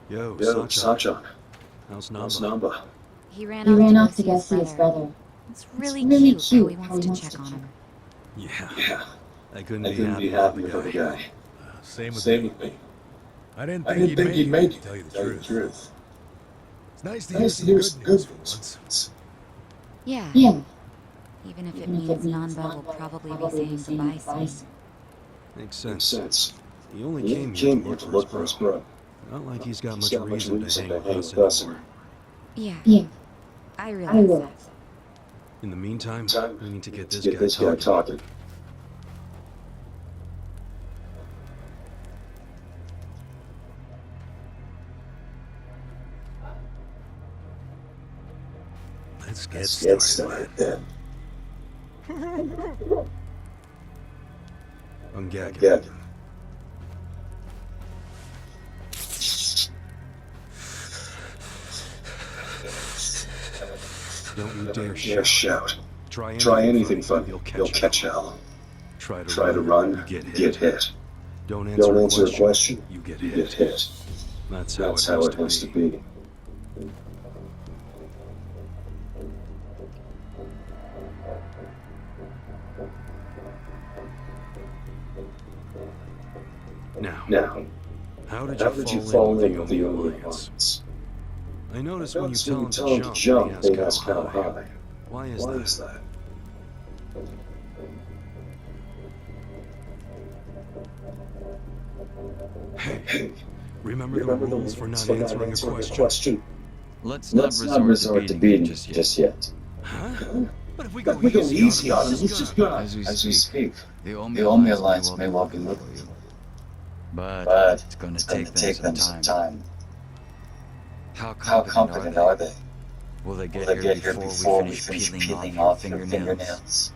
Yo, Yo, Sancho. Sancho. How's How's Namba? Namba? He ran off to go see his brother. It's really cute how he wants to check on him. Yeah. Yeah, I couldn't I be couldn't be happy happier for for the the guy. guy. Same with Same me. with me. I didn't I think didn't think he'd make to it, tell you the tell you the truth. truth. It's nice to Nice hear to hear some some good news good for news. once. Yeah, Yeah, even if it means Nanba will probably be saying goodbye soon. Makes makes sense. sense. He only He came came here here to to look for his bro. bro. Not like he's got He's much got much reason to reason hang to hang with us with us anymore. Yeah, Yeah, I I realize will. that. In the meantime, Time we need to get this get guy this guy talking. talking. Let's get Let's get started. started then. I'm gagging. Gagging. Don't you dare Dare shout. shout. Try Try anything anything funny, funny. you'll You'll catch hell. hell. Try to Try to run, run. you You get hit. Don't answer, Don't answer a question, you get You hit. get hit. That's how That's it how has it to has to be. be. Now, how did you fall in with the Alliance? I noticed when you tell him to jump, they ask how high. Why is that? Hey, remember the rules for not answering a question? Let's Let's not not resort to beating just yet. Huh? But if we But we go easy on him. it's It's just gonna. As we As we speak, speak, the the Omni Omni Alliance Alliance may well be looking for you. for you. But But it's going to it's going take to take them some time. How How confident confident are are they? they? Will they Will get they here get here before we we finish finish peeling peeling off off your your fingernails? fingernails?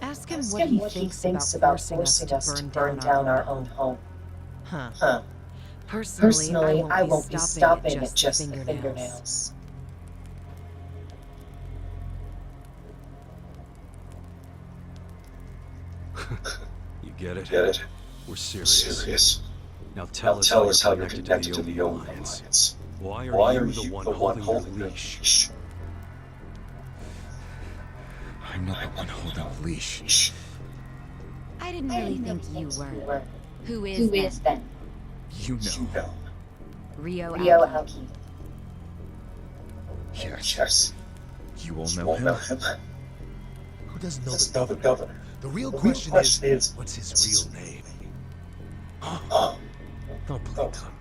Ask him Ask what him he what thinks he about thinks about forcing us to burn down down our our own home. Huh. Huh. Personally, I won't be stopping at at just the fingernails. You get it? Get it? We're serious. Now Now tell us how you're connected connected to the Omni Alliance. Why are you the one holding the leash? I'm not the one holding the leash. I didn't really think you were. Who Who is is then? then? You know. Rio Rio Aoki. Aoki. Yes. Yes. You all You know won't him? know him. Who doesn't know Let's the know the governor? governor. The real The real question question is, is, what's his real name? Oh, Don't play oh, dumb.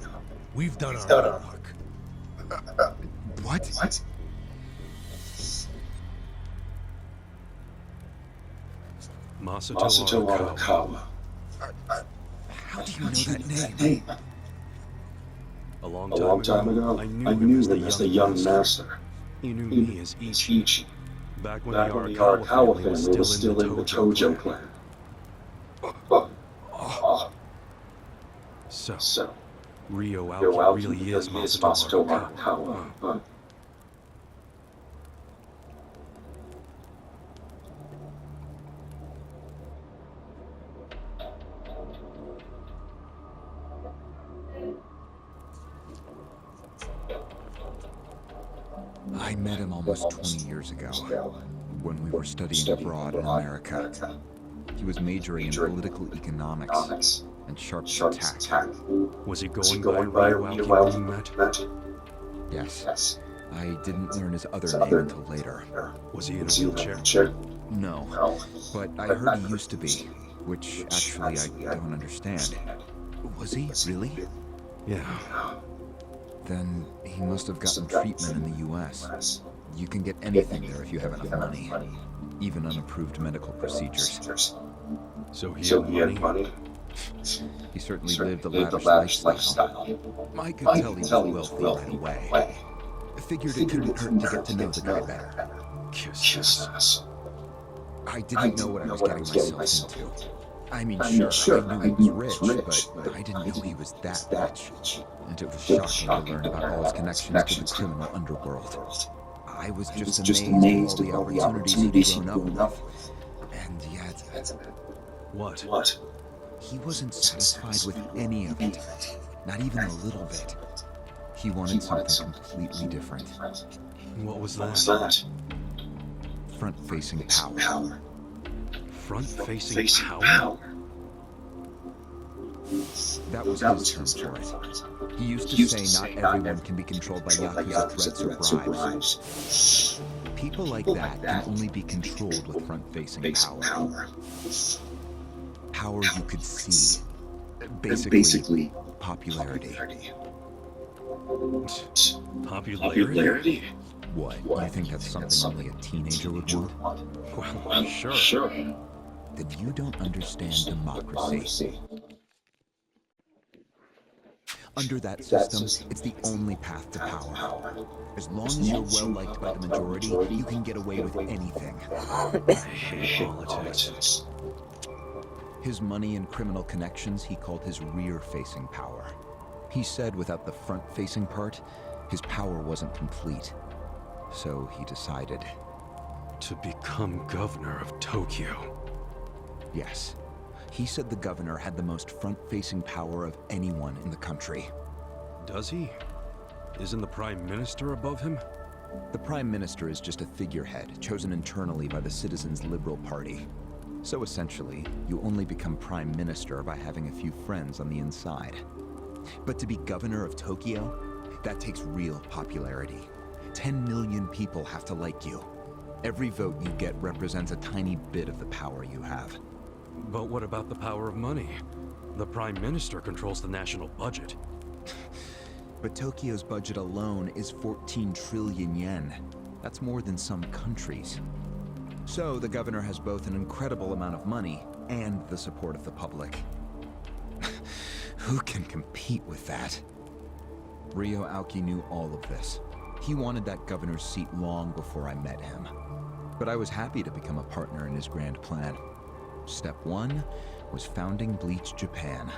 We've done We've our done our homework. What? what? Masato Masato Arakawa. Arakawa. How do you know that name? Name. A long A long time ago, I I knew knew him him as the young master. He knew He me as Ichi. Ichi. Back when Back the when the Arakawa Arakawa family was still in the Tojo clan. Oh, So, Rio Rio Aoki Aoki really is Masato Masato Arakawa. Arakawa. Huh. I met him almost 20 years ago, when we were studying abroad in America. He was majoring in political economics and sharp attack. Was he Was he going by Rio Aoki when you met? Yes. Yes. I didn't learn his other His name other until later. Was he in a Was he in a wheelchair? wheelchair? No, No. but I heard he used to be, which actually I don't understand. Was he really? Yeah. Then he must have gotten treatment in the US. You can get anything there if you have enough money, even unapproved medical procedures. So he So had he had money? money. He certainly Lived lived a a lavish lavish lifestyle. lifestyle. I could I tell he could was tell he was wealthy right wealthy away. right away. Figured it couldn't hurt to get to know the guy better. Kiss ass. I didn't know what I was getting myself into. I mean, sure, I knew he was rich, but I didn't know he was that rich. And it was shocking to learn about all his connections to the criminal underworld. I was just amazed at all the opportunities he'd grown up with. And yet... What? He wasn't satisfied with any of it. Not even a little bit. He wanted something completely different. What was that? Front-facing power. Front-facing power? That was his term for it. He used to say not everyone can be controlled by Yakuza threats or bribes. People like that can only be controlled with front-facing power. Power you could see. Basically, popularity. Popularity? What? You think that's something only a teenager would want? Well, sure. Then you don't understand democracy. Under that system, it's the only path to power. As long as you're well-liked by the majority, you can get away with anything. I hate politics. His money and criminal connections he called his rear-facing power. He said without the front-facing part, his power wasn't complete. So he decided... to become governor of Tokyo. Yes. He said the governor had the most front-facing power of anyone in the country. Does he? Isn't the prime minister above him? The prime minister is just a figurehead chosen internally by the Citizens' Liberal Party. So essentially, you only become prime minister by having a few friends on the inside. But to be governor of Tokyo, that takes real popularity. 10 million people have to like you. Every vote you get represents a tiny bit of the power you have. But what about the power of money? The prime minister controls the national budget. But Tokyo's budget alone is 14 trillion yen. That's more than some countries. So the governor has both an incredible amount of money and the support of the public. Who can compete with that? Ryo Aoki knew all of this. He wanted that governor's seat long before I met him. But I was happy to become a partner in his grand plan. Step 1 was founding Bleach Japan.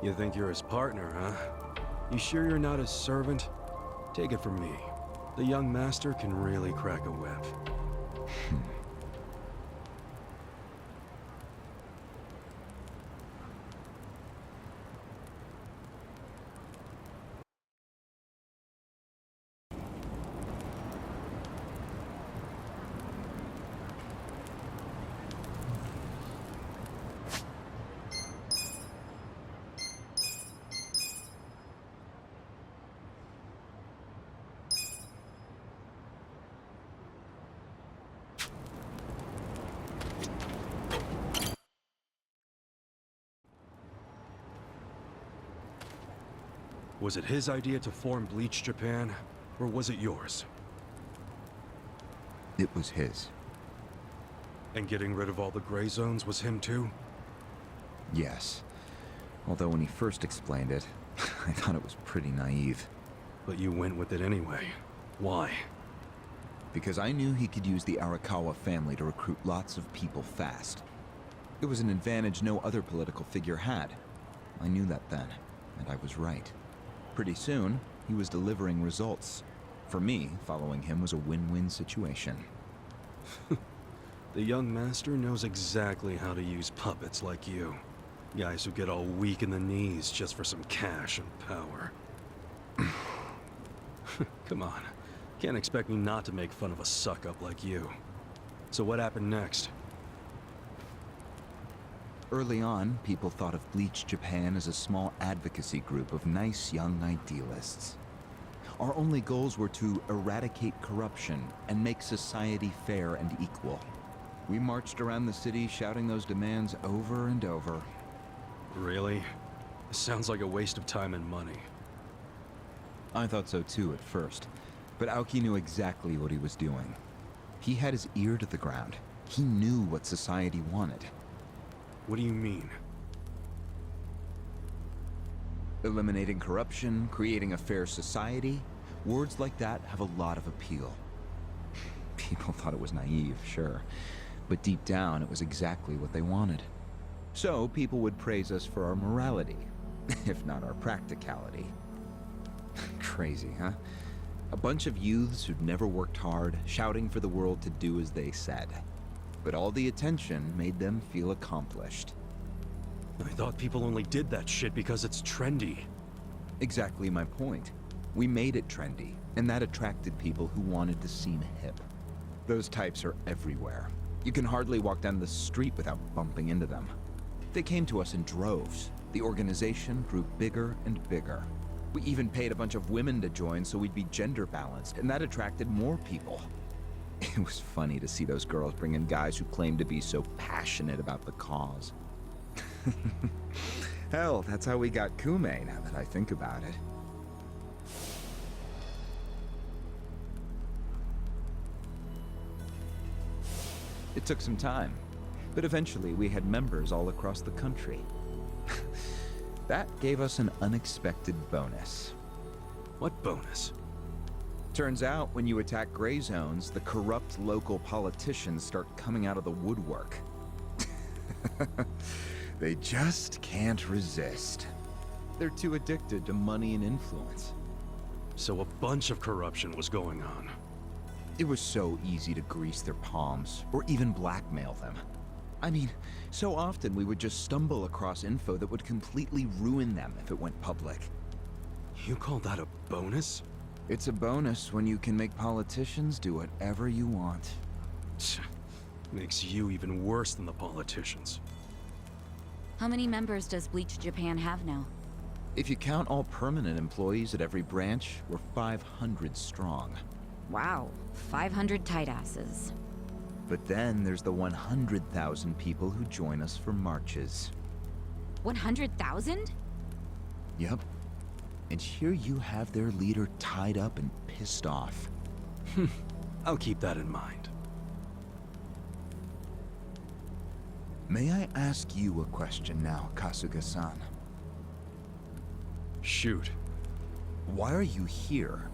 You think you're his partner, huh? You sure you're not his servant? Take it from me. The young master can really crack a whip. Was it his idea to form Bleach Japan, or was it yours? It was his. And getting rid of all the gray zones was him too? Yes. Although when he first explained it, I thought it was pretty naive. But you went with it anyway. Why? Because I knew he could use the Arakawa family to recruit lots of people fast. It was an advantage no other political figure had. I knew that then, and I was right. Pretty soon, he was delivering results. For me, following him was a win-win situation. The young master knows exactly how to use puppets like you. Guys who get all weak in the knees just for some cash and power. Come on. Can't expect me not to make fun of a suck-up like you. So what happened next? Early on, people thought of Bleach Japan as a small advocacy group of nice young idealists. Our only goals were to eradicate corruption and make society fair and equal. We marched around the city shouting those demands over and over. Really? Sounds like a waste of time and money. I thought so too at first, but Aoki knew exactly what he was doing. He had his ear to the ground. He knew what society wanted. What do you mean? Eliminating corruption, creating a fair society, words like that have a lot of appeal. People thought it was naive, sure. But deep down, it was exactly what they wanted. So people would praise us for our morality, if not our practicality. Crazy, huh? A bunch of youths who'd never worked hard, shouting for the world to do as they said. But all the attention made them feel accomplished. I thought people only did that shit because it's trendy. Exactly my point. We made it trendy, and that attracted people who wanted to seem hip. Those types are everywhere. You can hardly walk down the street without bumping into them. They came to us in droves. The organization grew bigger and bigger. We even paid a bunch of women to join so we'd be gender balanced, and that attracted more people. It was funny to see those girls bring in guys who claimed to be so passionate about the cause. Hell, that's how we got Kume, now that I think about it. It took some time, but eventually we had members all across the country. That gave us an unexpected bonus. What bonus? Turns out, when you attack gray zones, the corrupt local politicians start coming out of the woodwork. They just can't resist. They're too addicted to money and influence. So a bunch of corruption was going on. It was so easy to grease their palms, or even blackmail them. I mean, so often we would just stumble across info that would completely ruin them if it went public. You call that a bonus? It's a bonus when you can make politicians do whatever you want. Makes you even worse than the politicians. How many members does Bleach Japan have now? If you count all permanent employees at every branch, we're 500 strong. Wow, 500 tight asses. But then there's the 100,000 people who join us for marches. 100,000? Yep. And here you have their leader tied up and pissed off. I'll keep that in mind. May I ask you a question now, Kasuga-san? Shoot. Why are you here?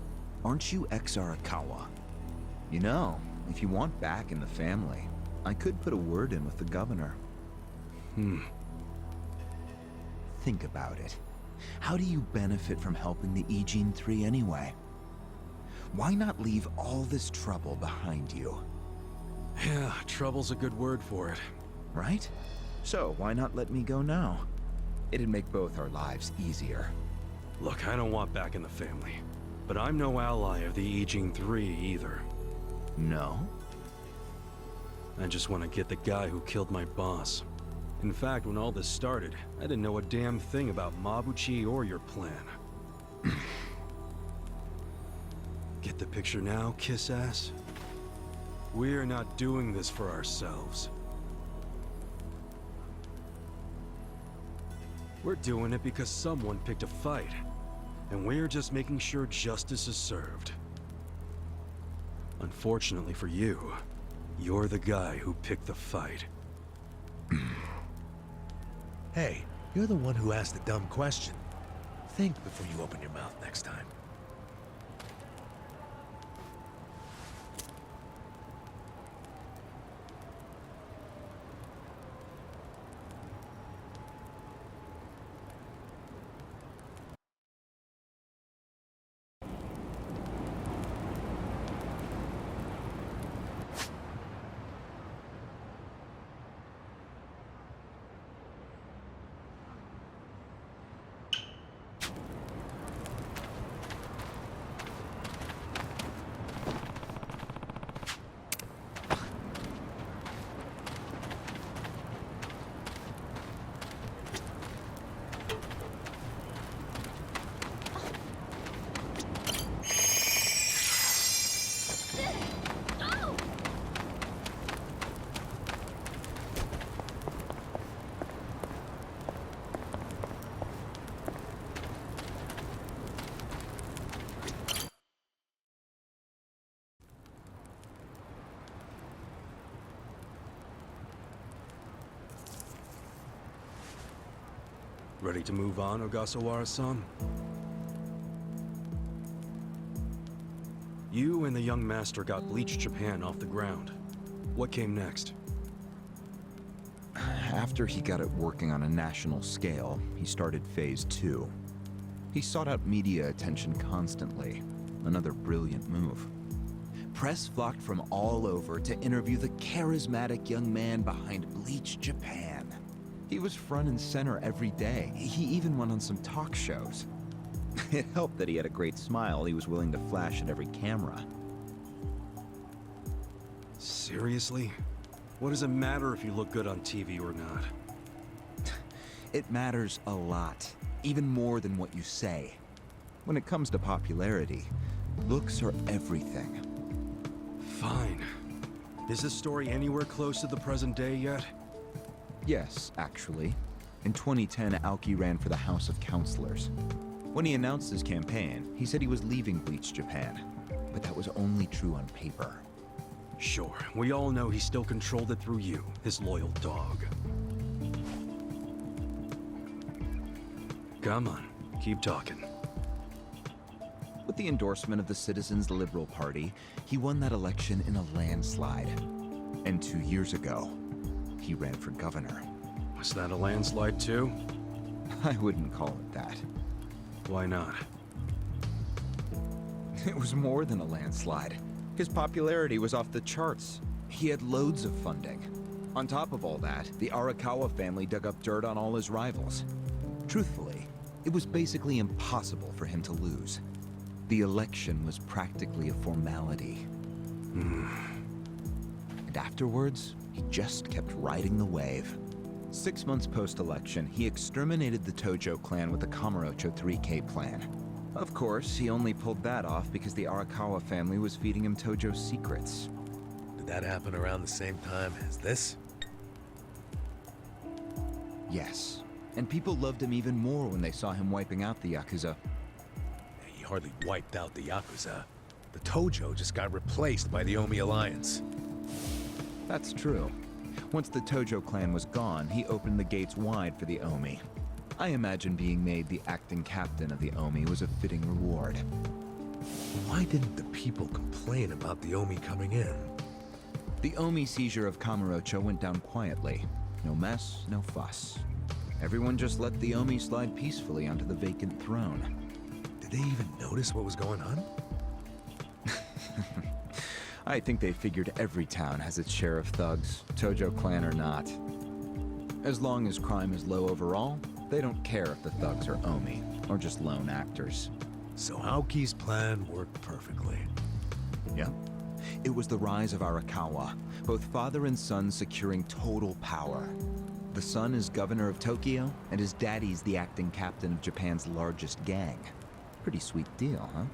Aren't you ex-Arakawa? You know, if you want back in the family, I could put a word in with the governor. Think about it. How do you benefit from helping the Ijin 3 anyway? Why not leave all this trouble behind you? Yeah, trouble's a good word for it. Right? So why not let me go now? It'd make both our lives easier. Look, I don't want back in the family. But I'm no ally of the Ijin 3 either. No? I just want to get the guy who killed my boss. In fact, when all this started, I didn't know a damn thing about Mabuchi or your plan. Get the picture now, kiss ass? We're not doing this for ourselves. We're doing it because someone picked a fight. And we're just making sure justice is served. Unfortunately for you, you're the guy who picked the fight. Hey, you're the one who asked the dumb question. Think before you open your mouth next time. Ready to move on, Ogasawara-san? You and the young master got Bleach Japan off the ground. What came next? After he got it working on a national scale, he started Phase 2. He sought out media attention constantly. Another brilliant move. Press flocked from all over to interview the charismatic young man behind Bleach Japan. He was front and center every day. He even went on some talk shows. It helped that he had a great smile he was willing to flash at every camera. Seriously? What does it matter if you look good on TV or not? It matters a lot, even more than what you say. When it comes to popularity, looks are everything. Fine. Is this story anywhere close to the present day yet? Yes, actually. In 2010, Aoki ran for the House of Councilors. When he announced his campaign, he said he was leaving Bleach Japan. But that was only true on paper. Sure, we all know he still controlled it through you, his loyal dog. Come on, keep talking. With the endorsement of the Citizens Liberal Party, he won that election in a landslide. And 2 years ago, he ran for governor. Was that a landslide too? I wouldn't call it that. Why not? It was more than a landslide. His popularity was off the charts. He had loads of funding. On top of all that, the Arakawa family dug up dirt on all his rivals. Truthfully, it was basically impossible for him to lose. The election was practically a formality. And afterwards, he just kept riding the wave. 6 months post-election, he exterminated the Tojo clan with the Kamurocho 3K plan. Of course, he only pulled that off because the Arakawa family was feeding him Tojo secrets. Did that happen around the same time as this? Yes. And people loved him even more when they saw him wiping out the Yakuza. He hardly wiped out the Yakuza. The Tojo just got replaced by the Omi Alliance. That's true. Once the Tojo clan was gone, he opened the gates wide for the Omi. I imagine being made the acting captain of the Omi was a fitting reward. Why didn't the people complain about the Omi coming in? The Omi seizure of Kamurocho went down quietly. No mess, no fuss. Everyone just let the Omi slide peacefully onto the vacant throne. Did they even notice what was going on? I think they figured every town has its share of thugs, Tojo clan or not. As long as crime is low overall, they don't care if the thugs are Omi, or just lone actors. So Aoki's plan worked perfectly. Yep. It was the rise of Arakawa, both father and son securing total power. The son is governor of Tokyo, and his daddy's the acting captain of Japan's largest gang. Pretty sweet deal, huh?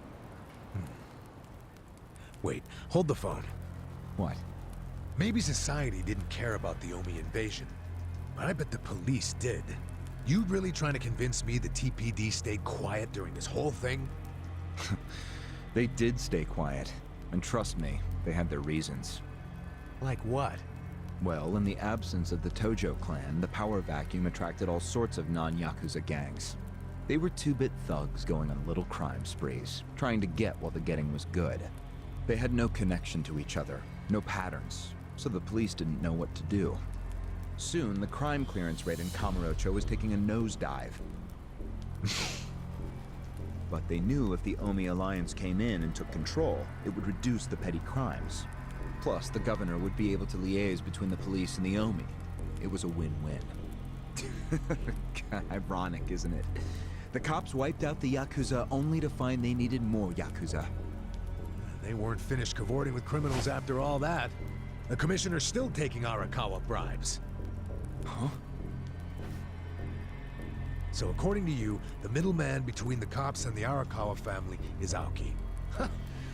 Wait, hold the phone. What? Maybe society didn't care about the Omi invasion, but I bet the police did. You really trying to convince me the TPD stayed quiet during this whole thing? They did stay quiet, and trust me, they had their reasons. Like what? Well, in the absence of the Tojo clan, the power vacuum attracted all sorts of non-Yakuza gangs. They were two-bit thugs going on little crime sprees, trying to get while the getting was good. They had no connection to each other, no patterns, so the police didn't know what to do. Soon, the crime clearance rate in Kamurocho was taking a nosedive. But they knew if the Omi Alliance came in and took control, it would reduce the petty crimes. Plus, the governor would be able to liaise between the police and the Omi. It was a win-win. Ironic, isn't it? The cops wiped out the Yakuza only to find they needed more Yakuza. They weren't finished cavorting with criminals after all that. The commissioner's still taking Arakawa bribes. Huh? So according to you, the middleman between the cops and the Arakawa family is Aoki.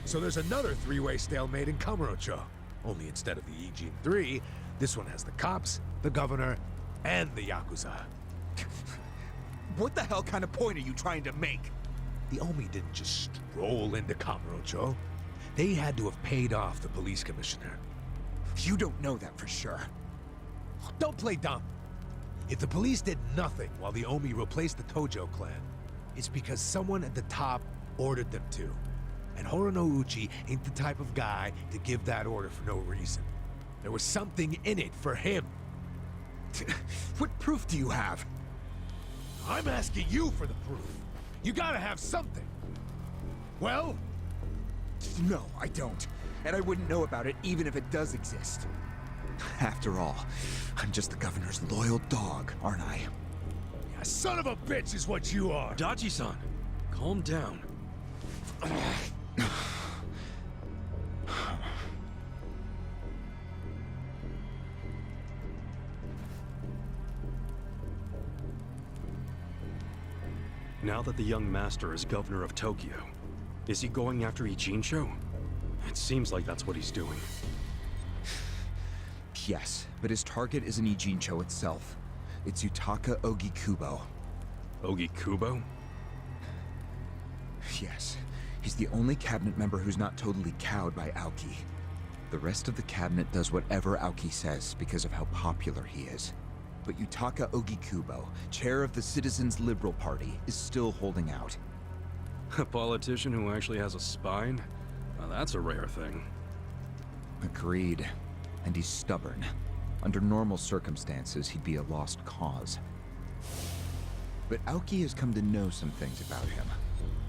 So there's another three-way stalemate in Kamurocho. Only instead of the Ijin 3, this one has the cops, the governor, and the Yakuza. What the hell kind of point are you trying to make? The Omi didn't just stroll into Kamurocho. They had to have paid off the police commissioner. You don't know that for sure. Don't play dumb. If the police did nothing while the Omi replaced the Tojo clan, it's because someone at the top ordered them to. And Horonouchi ain't the type of guy to give that order for no reason. There was something in it for him. What proof do you have? I'm asking you for the proof. You gotta have something. Well? No, I don't. And I wouldn't know about it even if it does exist. After all, I'm just the governor's loyal dog, aren't I? Yeah, son of a bitch is what you are. Dachi-san, calm down. Now that the young master is governor of Tokyo, is he going after Ijincho? It seems like that's what he's doing. Yes, but his target isn't Ijincho itself. It's Yutaka Ogikubo. Ogikubo? Yes, he's the only cabinet member who's not totally cowed by Aoki. The rest of the cabinet does whatever Aoki says because of how popular he is. But Yutaka Ogikubo, chair of the Citizens Liberal Party, is still holding out. A politician who actually has a spine? Now that's a rare thing. Agreed. And he's stubborn. Under normal circumstances, he'd be a lost cause. But Aoki has come to know some things about him.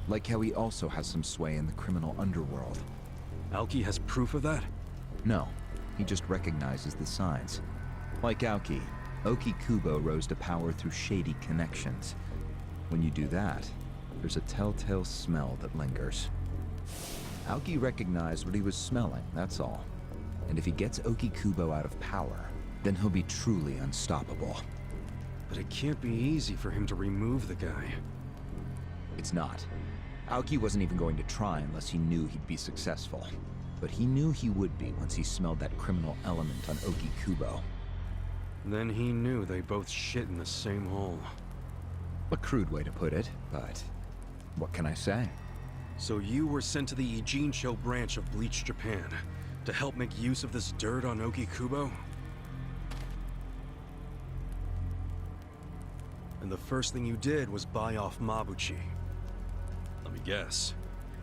Like how he also has some sway in the criminal underworld. Aoki has proof of that? No, he just recognizes the signs. Like Aoki, Ogikubo rose to power through shady connections. When you do that, there's a telltale smell that lingers. Aoki recognized what he was smelling, that's all. And if he gets Ogikubo out of power, then he'll be truly unstoppable. But it can't be easy for him to remove the guy. It's not. Aoki wasn't even going to try unless he knew he'd be successful. But he knew he would be once he smelled that criminal element on Ogikubo. Then he knew they both shit in the same hole. A crude way to put it, but what can I say? So you were sent to the Ijincho branch of Bleach Japan to help make use of this dirt on Ogikubo? And the first thing you did was buy off Mabuchi. Let me guess.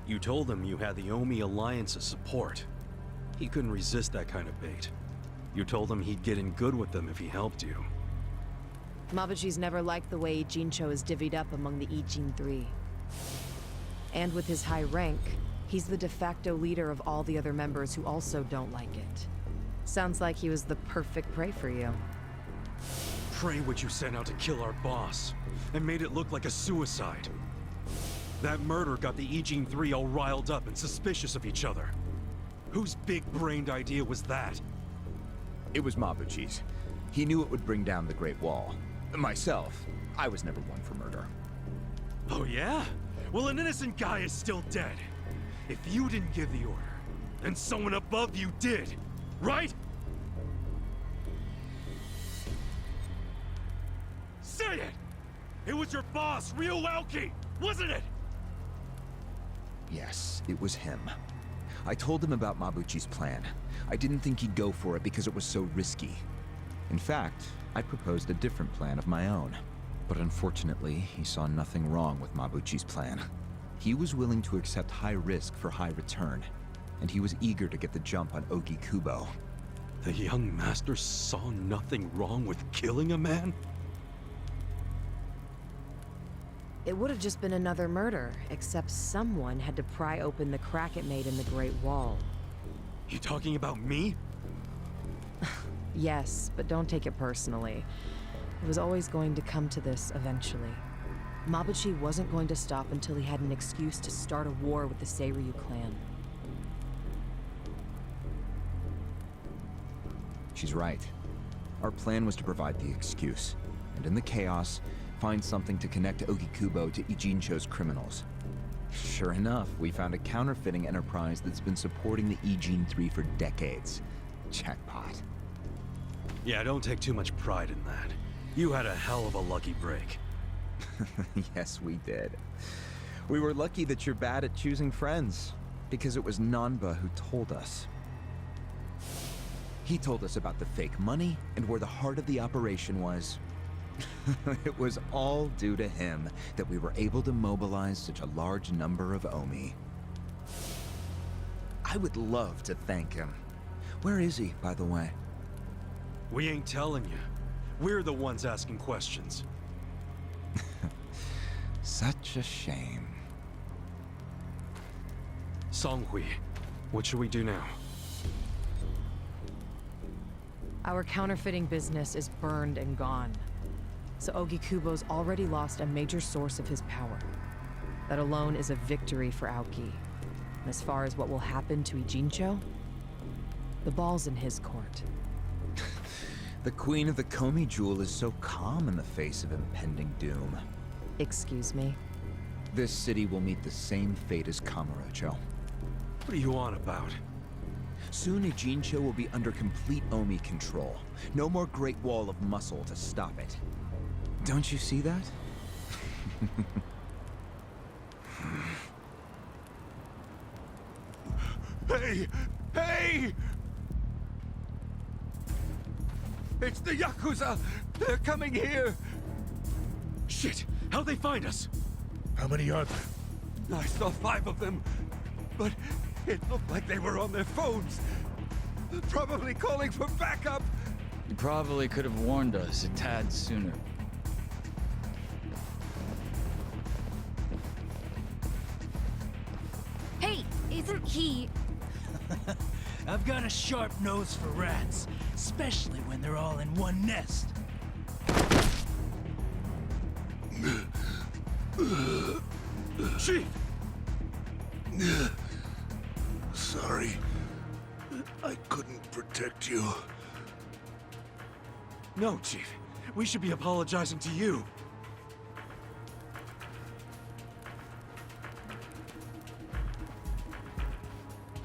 You told him you had the Omi Alliance's support. He couldn't resist that kind of bait. You told him he'd get in good with them if he helped you. Mabuchi's never liked the way Ijincho is divvied up among the Ijin 3. And with his high rank, he's the de facto leader of all the other members who also don't like it. Sounds like he was the perfect prey for you. Prey what you sent out to kill our boss, and made it look like a suicide. That murder got the Ijin 3 all riled up and suspicious of each other. Whose big-brained idea was that? It was Mabuchi's. He knew it would bring down the Great Wall. Myself, I was never one for murder. Oh yeah? Well, an innocent guy is still dead. If you didn't give the order, then someone above you did, right? Say it! It was your boss, Ryo Aoki, wasn't it? Yes, it was him. I told him about Mabuchi's plan. I didn't think he'd go for it because it was so risky. In fact, I proposed a different plan of my own. But unfortunately, he saw nothing wrong with Mabuchi's plan. He was willing to accept high risk for high return, and he was eager to get the jump on Ogikubo. The young master saw nothing wrong with killing a man? It would have just been another murder, except someone had to pry open the crack it made in the Great Wall. You talking about me? Yes, but don't take it personally. It was always going to come to this eventually. Mabuchi wasn't going to stop until he had an excuse to start a war with the Seiryu clan. She's right. Our plan was to provide the excuse, and in the chaos, find something to connect Ogikubo to Ijincho's criminals. Sure enough, we found a counterfeiting enterprise that's been supporting the Ijin 3 for decades. Jackpot. Yeah, don't take too much pride in that. You had a hell of a lucky break. Yes, we did. We were lucky that you're bad at choosing friends, because it was Nanba who told us. He told us about the fake money and where the heart of the operation was. It was all due to him that we were able to mobilize such a large number of Omi. I would love to thank him. Where is he, by the way? We ain't telling you. We're the ones asking questions. Such a shame. Songhui, what should we do now? Our counterfeiting business is burned and gone. So Ogikubo's already lost a major source of his power. That alone is a victory for Aoki. And as far as what will happen to Ijincho, the ball's in his court. The Queen of the Komi Jewel is so calm in the face of impending doom. Excuse me? This city will meet the same fate as Kamurocho. What are you on about? Soon Ijincho will be under complete Omi control. No more Great Wall of Muscle to stop it. Don't you see that? Hey! Hey! It's the Yakuza! They're coming here! Shit! How'd they find us? How many are there? I saw 5 of them, but it looked like they were on their phones. Probably calling for backup! You probably could have warned us a tad sooner. Hey, isn't he... I've got a sharp nose for rats, especially when they're all in one nest. Chief! Sorry. I couldn't protect you. No, Chief. We should be apologizing to you.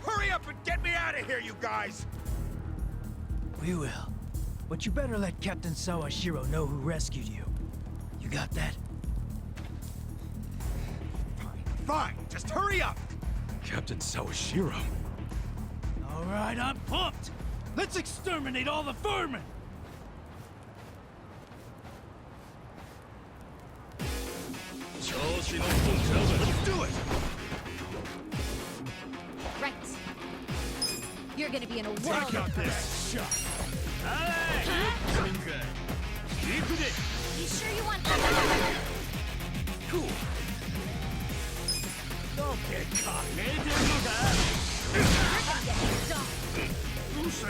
Hurry up and get me out of here, you guys! We will. But you better let Captain Sawashiro know who rescued you. You got that? Fine, just hurry up! Captain Sawashiro. All right, I'm pumped. Let's exterminate all the vermin. Let's do it! Right. You're gonna be in a world Check out of this shot! You sure you want... Cool. Don't get caught. You're gonna get stomped.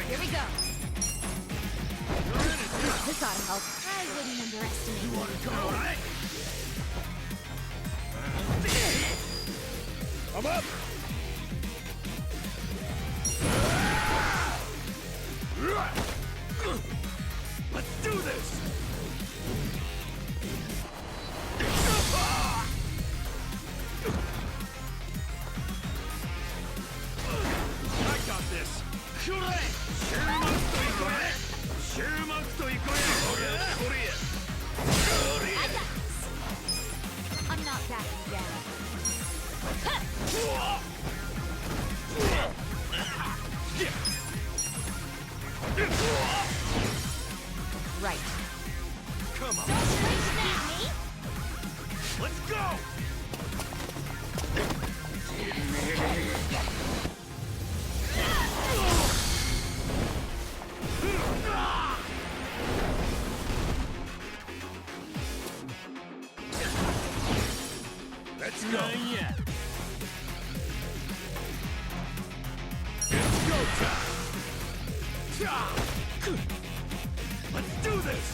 Here we go. This ought to help. I wouldn't underestimate you. Wanna go, right? I'm up! Let's do this! I got this! I got this. I'm not backing down. Right. Come on! Don't waste me! Let's go! Let's go! It's go time! Let's do this!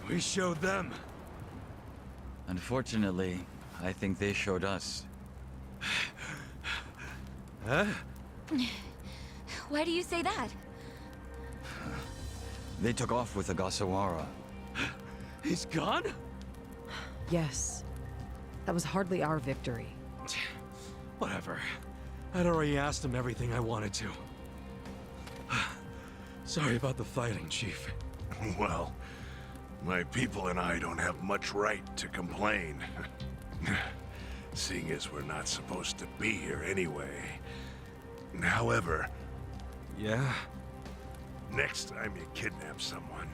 We showed them. Unfortunately, I think they showed us. Huh? Why do you say that? They took off with Ogasawara. He's gone? Yes. That was hardly our victory. Whatever. I'd already asked him everything I wanted to. Sorry about the fighting, Chief. Well, my people and I don't have much right to complain. Seeing as we're not supposed to be here anyway. However... Yeah? Next time you kidnap someone,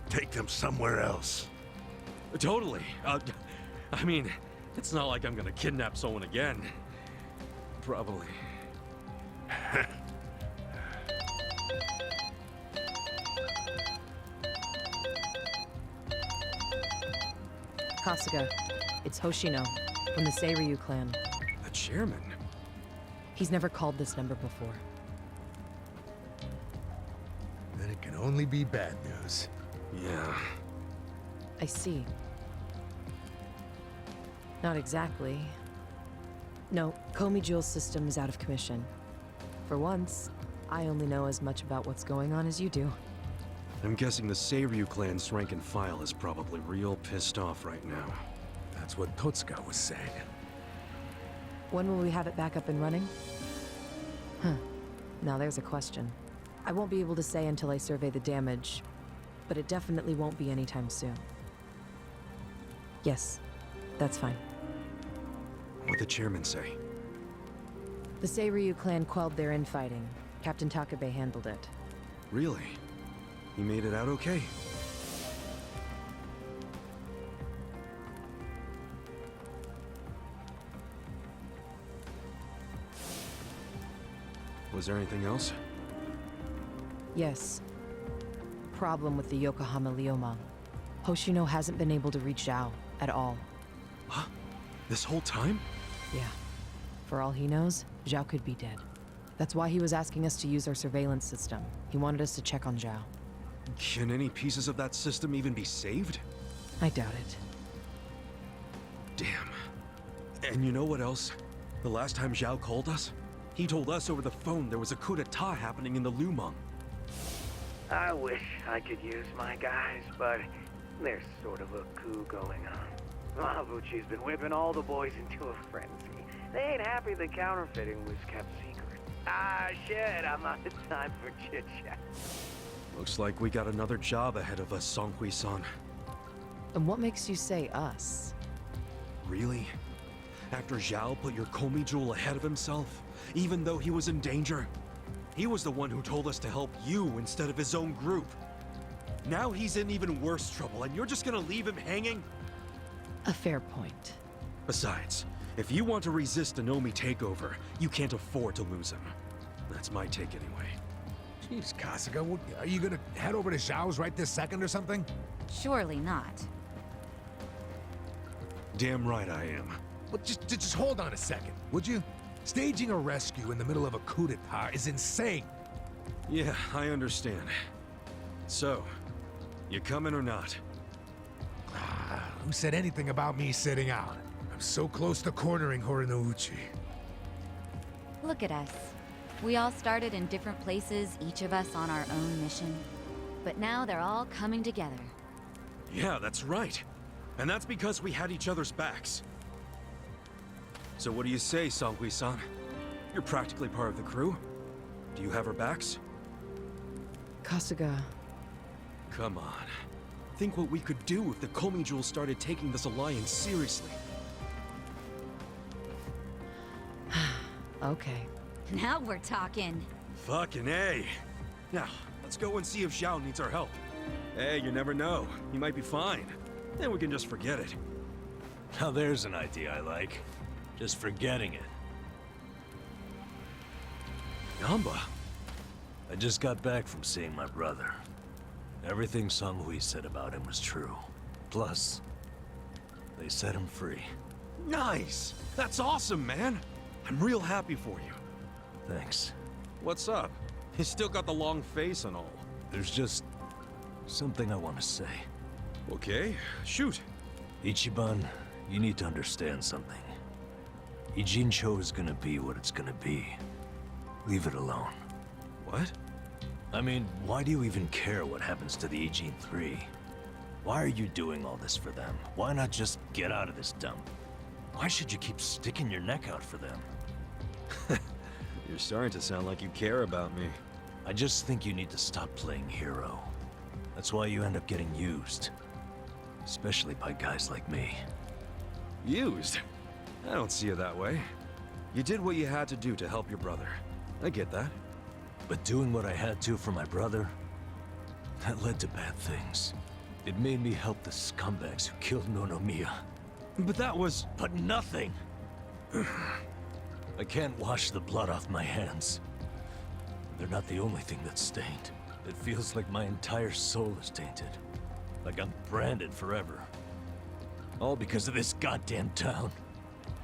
take them somewhere else. Totally. I mean, it's not like I'm gonna kidnap someone again. Probably. Kasuga, it's Hoshino, from the Seiryu clan. The chairman? He's never called this number before. Then it can only be bad news. Yeah. I see. Not exactly. No, Komi Jewel's system is out of commission. For once, I only know as much about what's going on as you do. I'm guessing the Seiryu clan's rank and file is probably real pissed off right now. That's what Totsuka was saying. When will we have it back up and running? Huh. Now there's a question. I won't be able to say until I survey the damage, but it definitely won't be anytime soon. Yes, that's fine. What'd the chairman say? The Seiryu clan quelled their infighting. Captain Takabe handled it. Really? He made it out okay? Was there anything else? Yes. Problem with the Yokohama Liumang. Hoshino hasn't been able to reach Zhao at all. Huh? This whole time? Yeah. For all he knows, Zhao could be dead. That's why he was asking us to use our surveillance system. He wanted us to check on Zhao. Can any pieces of that system even be saved? I doubt it. Damn. And you know what else? The last time Zhao called us, he told us over the phone there was a coup d'etat happening in the Lumang. I wish I could use my guys, but there's sort of a coup going on. Mabuchi's been whipping all the boys into a frenzy. They ain't happy the counterfeiting was kept secret. Ah, shit, I'm out of time for chit-chat. Looks like we got another job ahead of us, Songhui-san. And what makes you say us? Really? After Zhao put your Komi jewel ahead of himself, even though he was in danger? He was the one who told us to help you instead of his own group. Now he's in even worse trouble, and you're just gonna leave him hanging? A fair point. Besides, if you want to resist an Omi takeover, you can't afford to lose him. That's my take anyway. Jeez, Kasuga, are you gonna head over to Zhao's right this second or something? Surely not. Damn right I am. Well, just hold on a second, would you? Staging a rescue in the middle of a coup d'etat is insane. Yeah, I understand. So, you coming or not? Who said anything about me sitting out? I'm so close to cornering Horinouchi. Look at us. We all started in different places, each of us on our own mission. But now they're all coming together. Yeah, that's right. And that's because we had each other's backs. So what do you say, Songhui-san? You're practically part of the crew. Do you have our backs? Kasuga. Come on. Think what we could do if the Komi Jewel started taking this alliance seriously. Okay. Now we're talking. Fucking A. Now, let's go and see if Zhao needs our help. Hey, you never know. He might be fine. Then we can just forget it. Now there's an idea I like. Just forgetting it. Yamba? I just got back from seeing my brother. Everything Songhui said about him was true. Plus, they set him free. Nice! That's awesome, man! I'm real happy for you. Thanks. What's up? He's still got the long face and all. There's just something I want to say. Okay, shoot. Ichiban, you need to understand something. Ijincho is gonna be what it's gonna be. Leave it alone. What? I mean, why do you even care what happens to the Ijin 3? Why are you doing all this for them? Why not just get out of this dump? Why should you keep sticking your neck out for them? You're starting to sound like you care about me. I just think you need to stop playing hero. That's why you end up getting used. Especially by guys like me. Used? I don't see it that way. You did what you had to do to help your brother. I get that. But doing what I had to for my brother, that led to bad things. It made me help the scumbags who killed Nonomiya. But that was... But nothing! I can't wash the blood off my hands. They're not the only thing that's stained. It feels like my entire soul is tainted. Like I'm branded forever. All because of this goddamn town.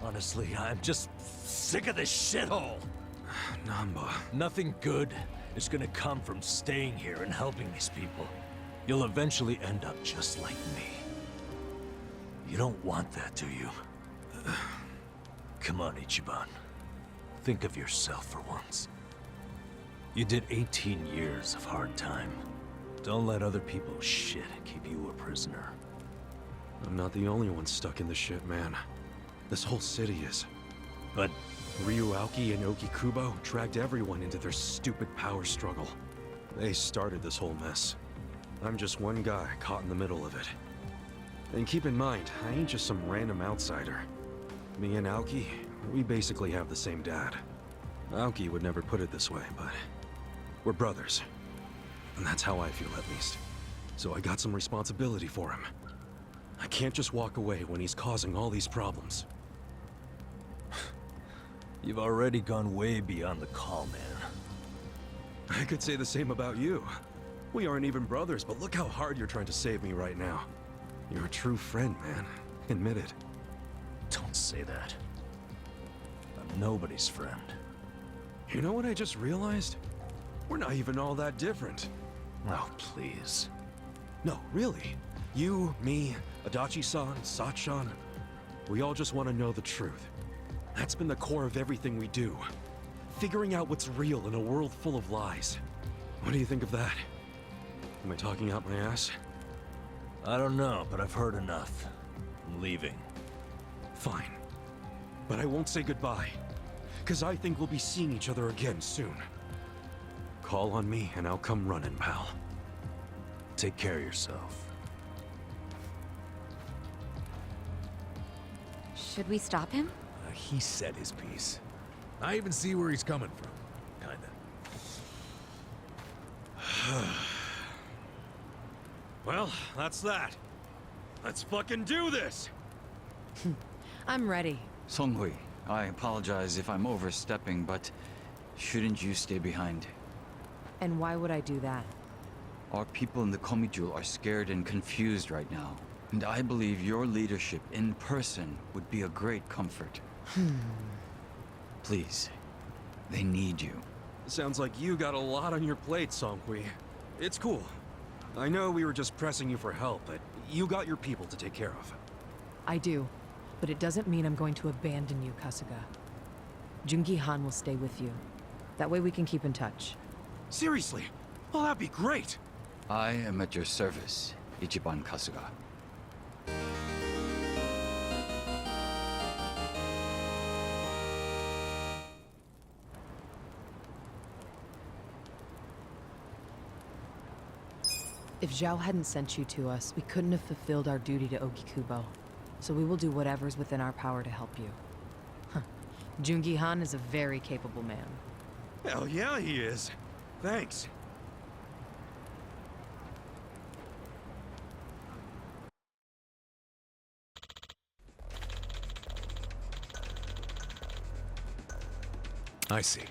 Honestly, I'm just sick of this shithole! Namba... Nothing good is gonna come from staying here and helping these people. You'll eventually end up just like me. You don't want that, do you? Come on, Ichiban. Think of yourself for once. You did 18 years of hard time. Don't let other people's shit keep you a prisoner. I'm not the only one stuck in the shit, man. This whole city is. But Ryuauki and Okikubo dragged everyone into their stupid power struggle. They started this whole mess. I'm just one guy caught in the middle of it. And keep in mind, I ain't just some random outsider. Me and Aoki, we basically have the same dad. Aoki would never put it this way, but we're brothers. And that's how I feel, at least. So I got some responsibility for him. I can't just walk away when he's causing all these problems. you've already gone way beyond the call, man. I could say the same about you. We aren't even brothers, but look how hard you're trying to save me right now. You're a true friend, man. Admit it. Don't say that. I'm nobody's friend. You know what I just realized? We're not even all that different. Oh, please. No, really. You, me, Adachi-san, Sachan, we all just want to know the truth. That's been the core of everything we do. Figuring out what's real in a world full of lies. What do you think of that? Am I talking out my ass? I don't know, but I've heard enough. I'm leaving. Fine. But I won't say goodbye. Because I think we'll be seeing each other again soon. Call on me and I'll come running, pal. Take care of yourself. Should we stop him? He said his piece. I even see where he's coming from. Kinda. Well, that's that. Let's fucking do this! I'm ready. Songhui, I apologize if I'm overstepping, but shouldn't you stay behind? And why would I do that? Our people in the Komijul are scared and confused right now. And I believe your leadership in person would be a great comfort. Please, they need you. Sounds like you got a lot on your plate, Songhui. It's cool. I know we were just pressing you for help, but you got your people to take care of. I do, but it doesn't mean I'm going to abandon you, Kasuga. Jungi Han will stay with you. That way we can keep in touch. Seriously? Well, that'd be great! I am at your service, Ichiban Kasuga. If Zhao hadn't sent you to us, we couldn't have fulfilled our duty to Okikubo. So we will do whatever's within our power to help you. Huh. Jungi Han is a very capable man. Hell yeah, he is. Thanks. I see.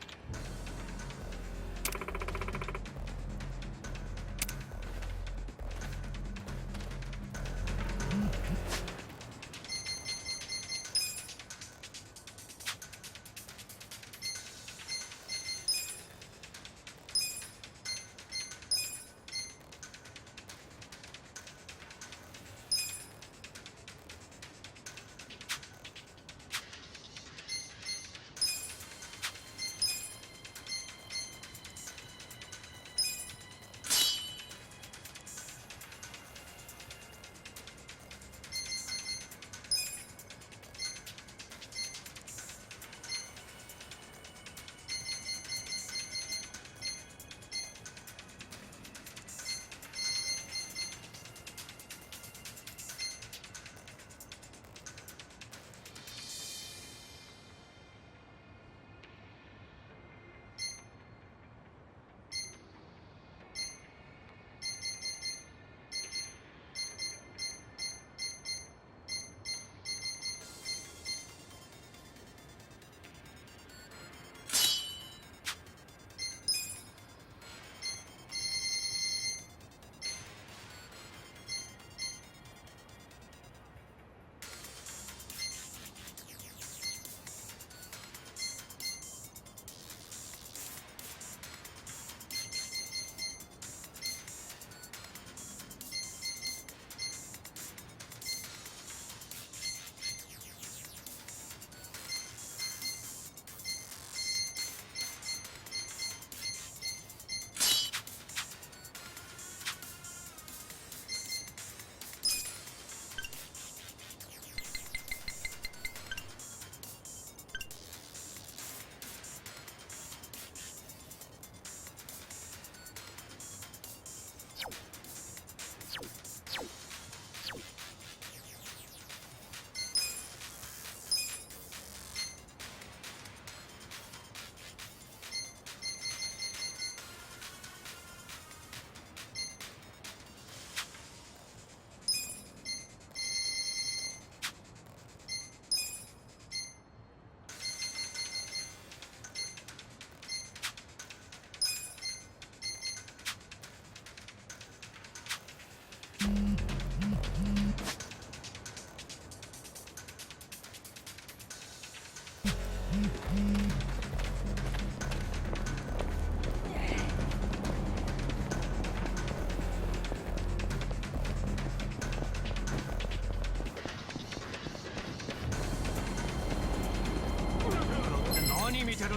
Time.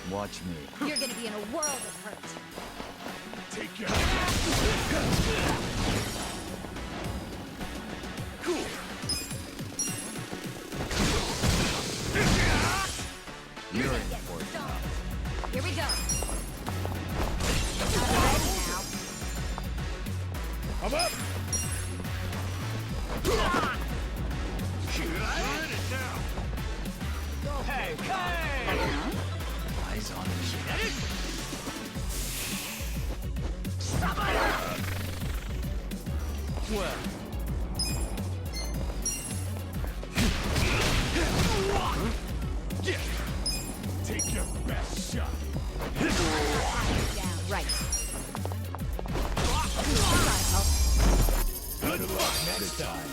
Watch me. You're gonna be in a world of hurt. Take your You're gonna get stomped. Here we go. I'm ready now. I'm up! Eyes on me. Take your best shot. Down. Right. Good luck next time.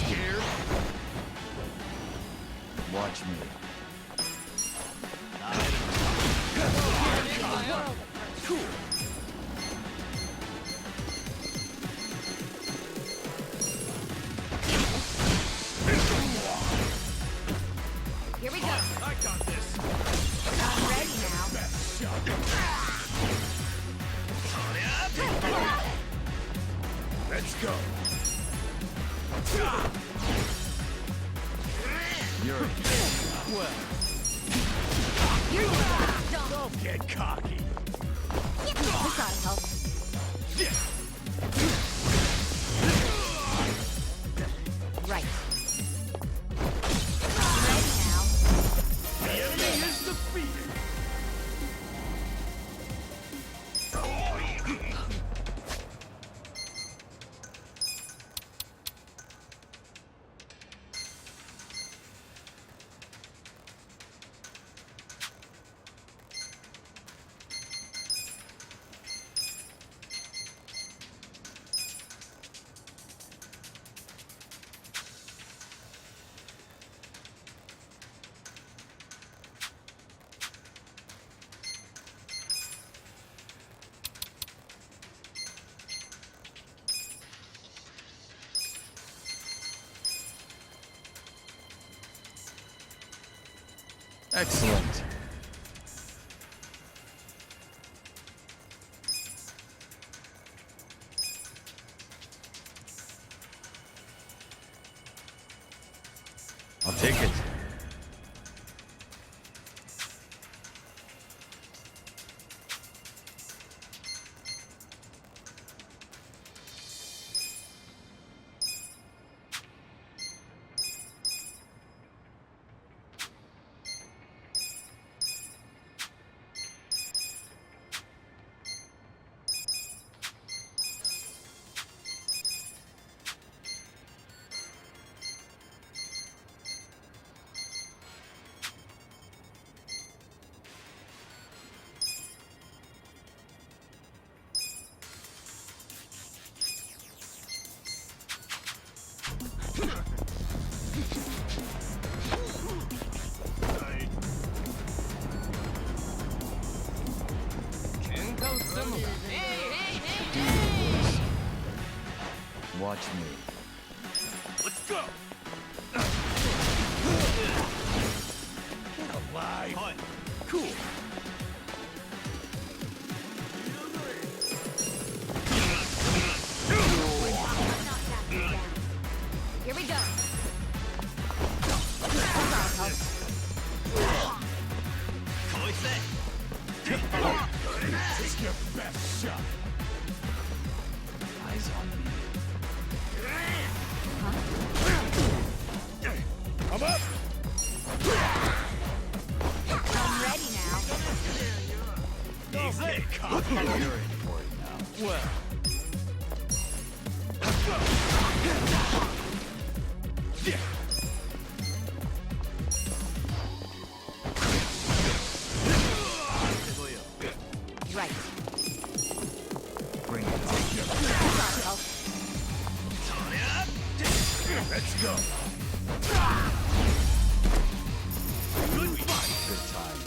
Scared? Watch me. Here we go. I got this. I'm ready now. Best shot. Let's go. You're well. You're done. Don't get cocky. This ought to help. Right. Ready now. The enemy is defeated. Excellent. I'll take it. Watch me. Let's go! Get alive! Cool. Here we go. Take your best shot. Eyes on me. I'm up! I'm ready now. Easy, cop. You're in for it now. Well. Right. Bring it on. Let's go. Good fight. Good times.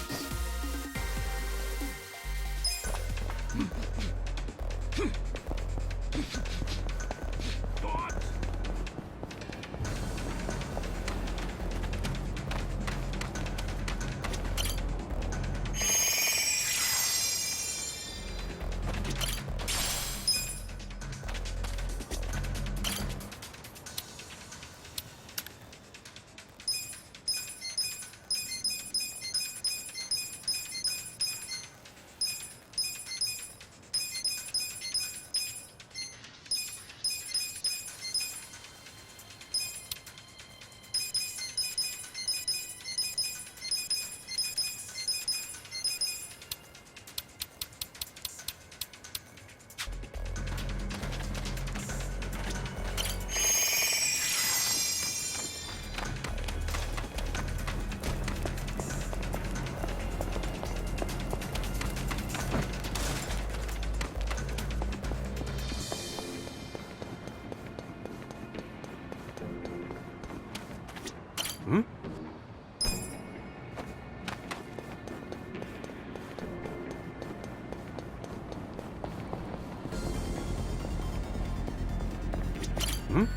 Hmm? Hmm?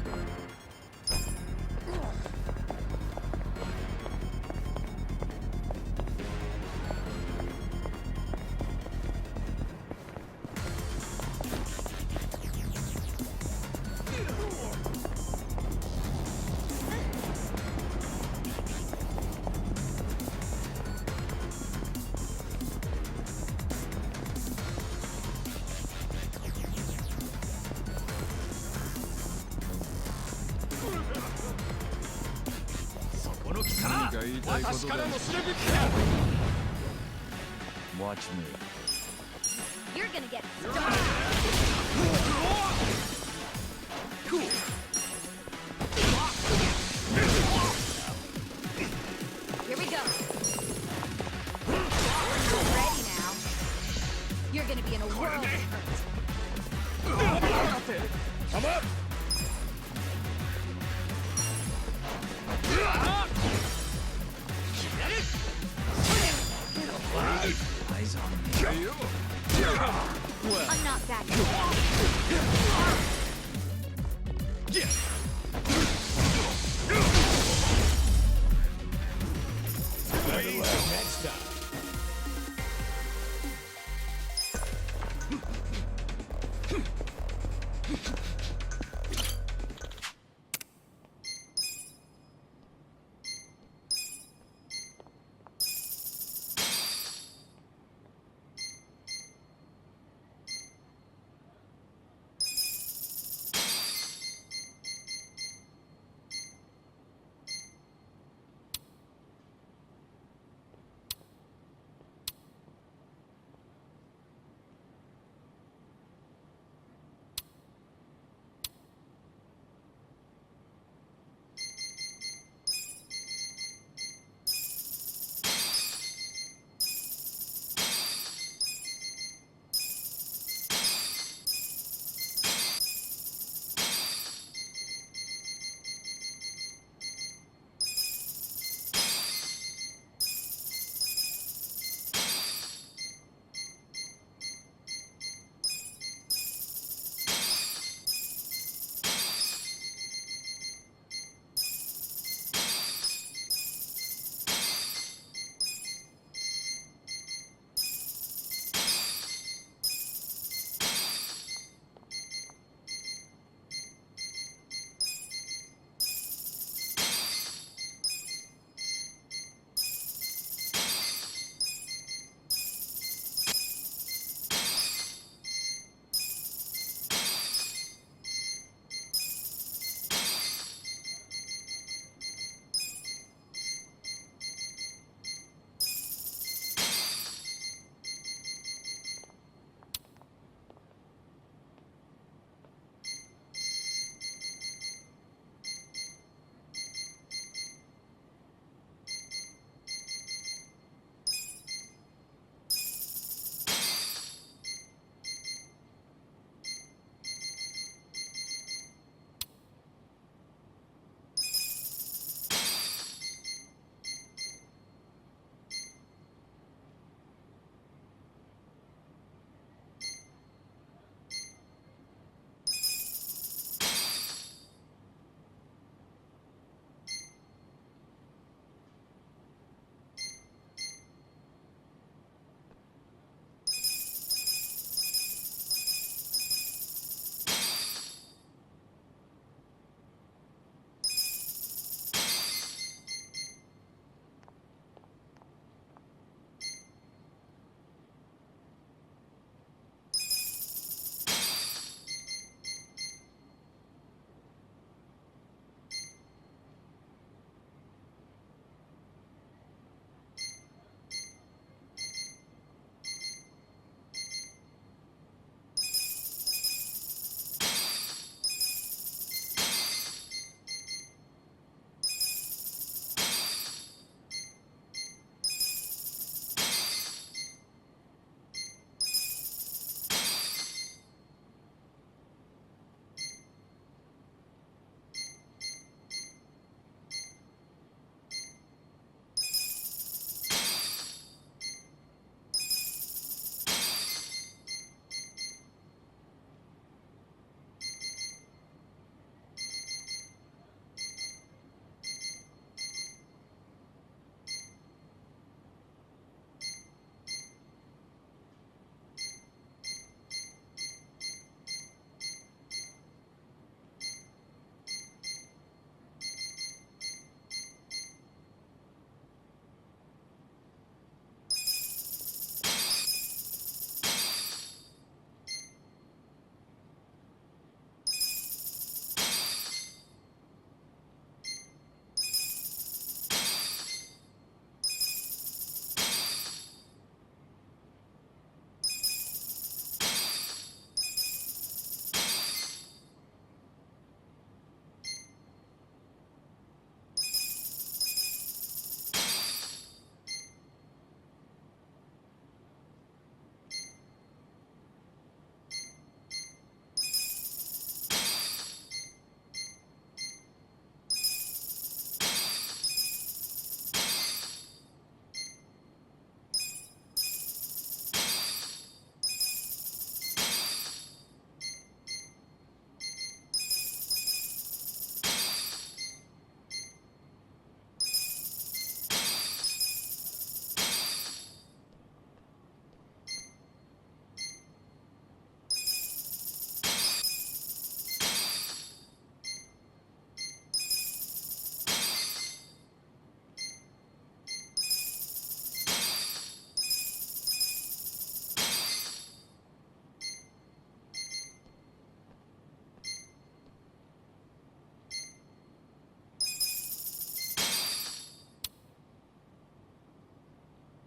Watch me. You're gonna get started. Cool. Here we go. Ready now. You're gonna be in a world of hurt. I'm up! Eyes on me. I'm not that.